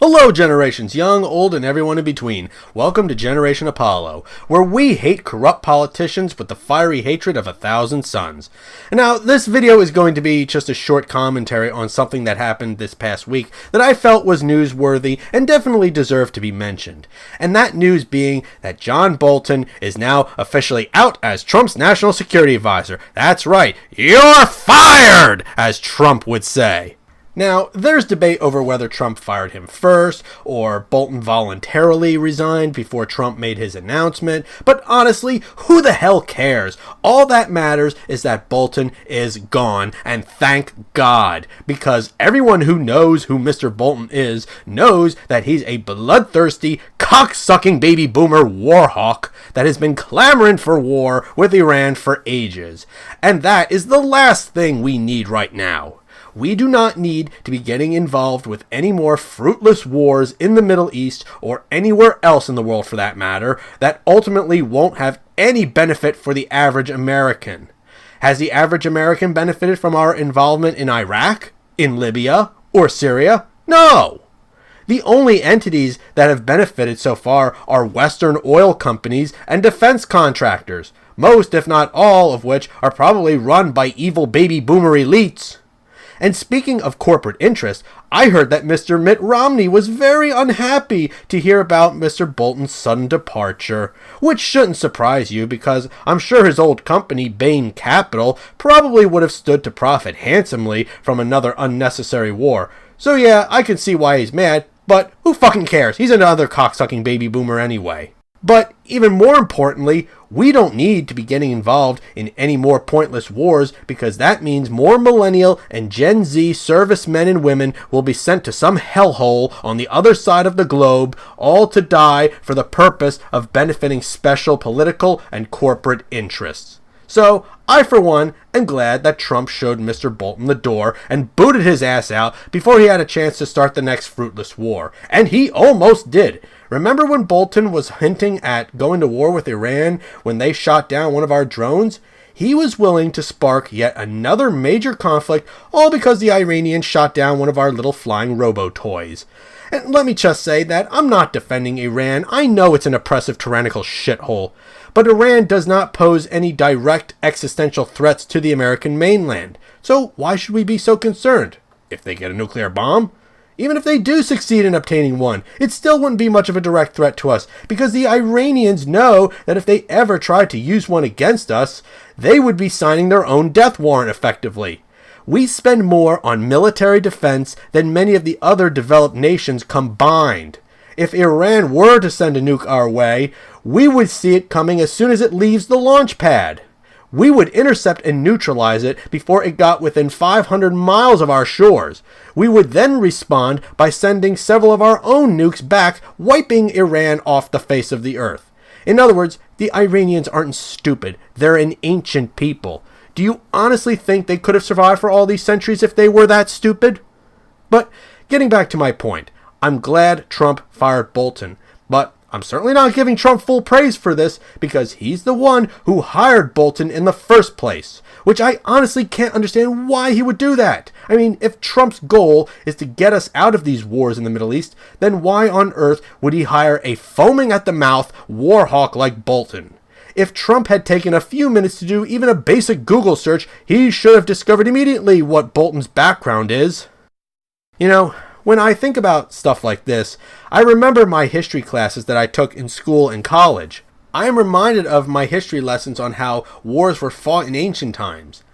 Hello, generations, young, old, and everyone in between. Welcome to Generation Apollo, where we hate corrupt politicians with the fiery hatred of 1,000 suns. And now, this video is going to be just a short commentary on something that happened this past week that I felt was newsworthy and definitely deserved to be mentioned. And that news being that John Bolton is now officially out as Trump's national security advisor. That's right, you're fired, as Trump would say. Now, there's debate over whether Trump fired him first, or Bolton voluntarily resigned before Trump made his announcement, but honestly, who the hell cares? All that matters is that Bolton is gone, and thank God, because everyone who knows who Mr. Bolton is knows that he's a bloodthirsty, cock-sucking baby boomer war hawk that has been clamoring for war with Iran for ages. And that is the last thing we need right now. We do not need to be getting involved with any more fruitless wars in the Middle East or anywhere else in the world for that matter that ultimately won't have any benefit for the average American. Has the average American benefited from our involvement in Iraq, in Libya, or Syria? No! The only entities that have benefited so far are Western oil companies and defense contractors, most if not all of which are probably run by evil baby boomer elites. And speaking of corporate interest, I heard that Mr. Mitt Romney was very unhappy to hear about Mr. Bolton's sudden departure, which shouldn't surprise you because I'm sure his old company, Bain Capital, probably would have stood to profit handsomely from another unnecessary war. So yeah, I can see why he's mad, but who fucking cares? He's another cocksucking baby boomer anyway. But even more importantly, we don't need to be getting involved in any more pointless wars because that means more millennial and Gen Z servicemen and women will be sent to some hellhole on the other side of the globe, all to die for the purpose of benefiting special political and corporate interests. So, I for one am glad that Trump showed Mr. Bolton the door and booted his ass out before he had a chance to start the next fruitless war. And he almost did. Remember when Bolton was hinting at going to war with Iran when they shot down one of our drones? He was willing to spark yet another major conflict, all because the Iranians shot down one of our little flying robo-toys. And let me just say that I'm not defending Iran. I know it's an oppressive, tyrannical shithole. But Iran does not pose any direct existential threats to the American mainland. So why should we be so concerned? If they get a nuclear bomb? Even if they do succeed in obtaining one, it still wouldn't be much of a direct threat to us, because the Iranians know that if they ever tried to use one against us, they would be signing their own death warrant effectively. We spend more on military defense than many of the other developed nations combined. If Iran were to send a nuke our way, we would see it coming as soon as it leaves the launch pad. We would intercept and neutralize it before it got within 500 miles of our shores. We would then respond by sending several of our own nukes back, wiping Iran off the face of the earth. In other words, the Iranians aren't stupid. They're an ancient people. Do you honestly think they could have survived for all these centuries if they were that stupid? But getting back to my point, I'm glad Trump fired Bolton, but I'm certainly not giving Trump full praise for this because he's the one who hired Bolton in the first place, which I honestly can't understand why he would do that. I mean, if Trump's goal is to get us out of these wars in the Middle East, then why on earth would he hire a foaming at the mouth war hawk like Bolton? If Trump had taken a few minutes to do even a basic Google search, he should have discovered immediately what Bolton's background is. You know, when I think about stuff like this, I remember my history classes that I took in school and college. I am reminded of my history lessons on how wars were fought in ancient times.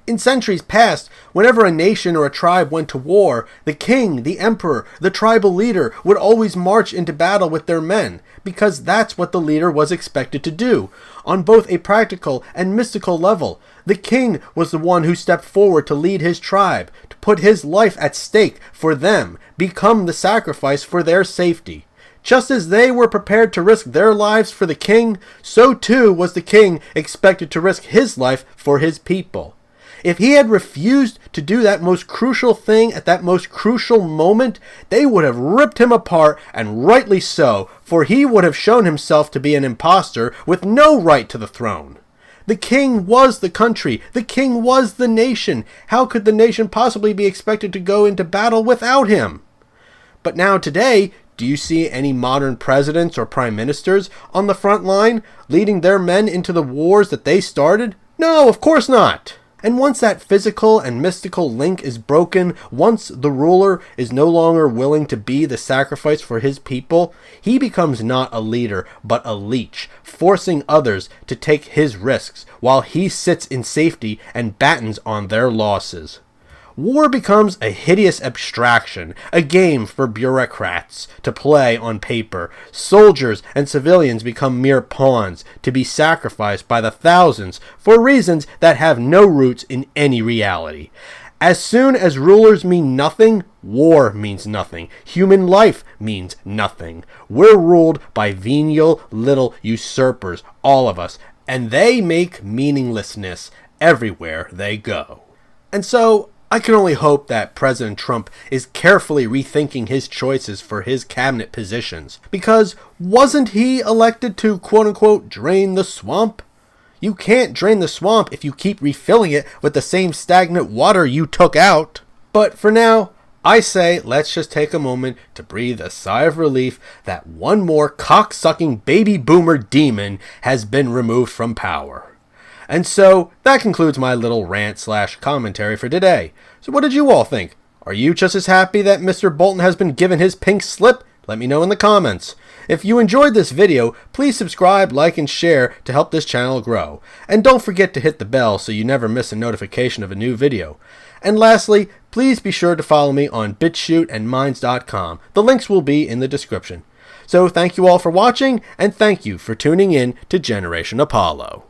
In centuries past, whenever a nation or a tribe went to war, the king, the emperor, the tribal leader would always march into battle with their men, because that's what the leader was expected to do. On both a practical and mystical level, the king was the one who stepped forward to lead his tribe, to put his life at stake for them, become the sacrifice for their safety. Just as they were prepared to risk their lives for the king, so too was the king expected to risk his life for his people. If he had refused to do that most crucial thing at that most crucial moment, they would have ripped him apart, and rightly so, for he would have shown himself to be an impostor with no right to the throne. The king was the country. The king was the nation. How could the nation possibly be expected to go into battle without him? But now today, do you see any modern presidents or prime ministers on the front line leading their men into the wars that they started? No, of course not. And once that physical and mystical link is broken, once the ruler is no longer willing to be the sacrifice for his people, he becomes not a leader, but a leech, forcing others to take his risks while he sits in safety and battens on their losses. War becomes a hideous abstraction, a game for bureaucrats to play on paper. Soldiers and civilians become mere pawns to be sacrificed by the thousands for reasons that have no roots in any reality. As soon as rulers mean nothing, war means nothing. Human life means nothing. We're ruled by venial little usurpers, all of us, and they make meaninglessness everywhere they go. And so, I can only hope that President Trump is carefully rethinking his choices for his cabinet positions, because wasn't he elected to quote-unquote drain the swamp? You can't drain the swamp if you keep refilling it with the same stagnant water you took out. But for now, I say let's just take a moment to breathe a sigh of relief that one more cock-sucking baby boomer demon has been removed from power. And so, that concludes my little rant/commentary for today. So what did you all think? Are you just as happy that Mr. Bolton has been given his pink slip? Let me know in the comments. If you enjoyed this video, please subscribe, like, and share to help this channel grow. And don't forget to hit the bell so you never miss a notification of a new video. And lastly, please be sure to follow me on BitChute and Minds.com. The links will be in the description. So thank you all for watching, and thank you for tuning in to Generation Apollo.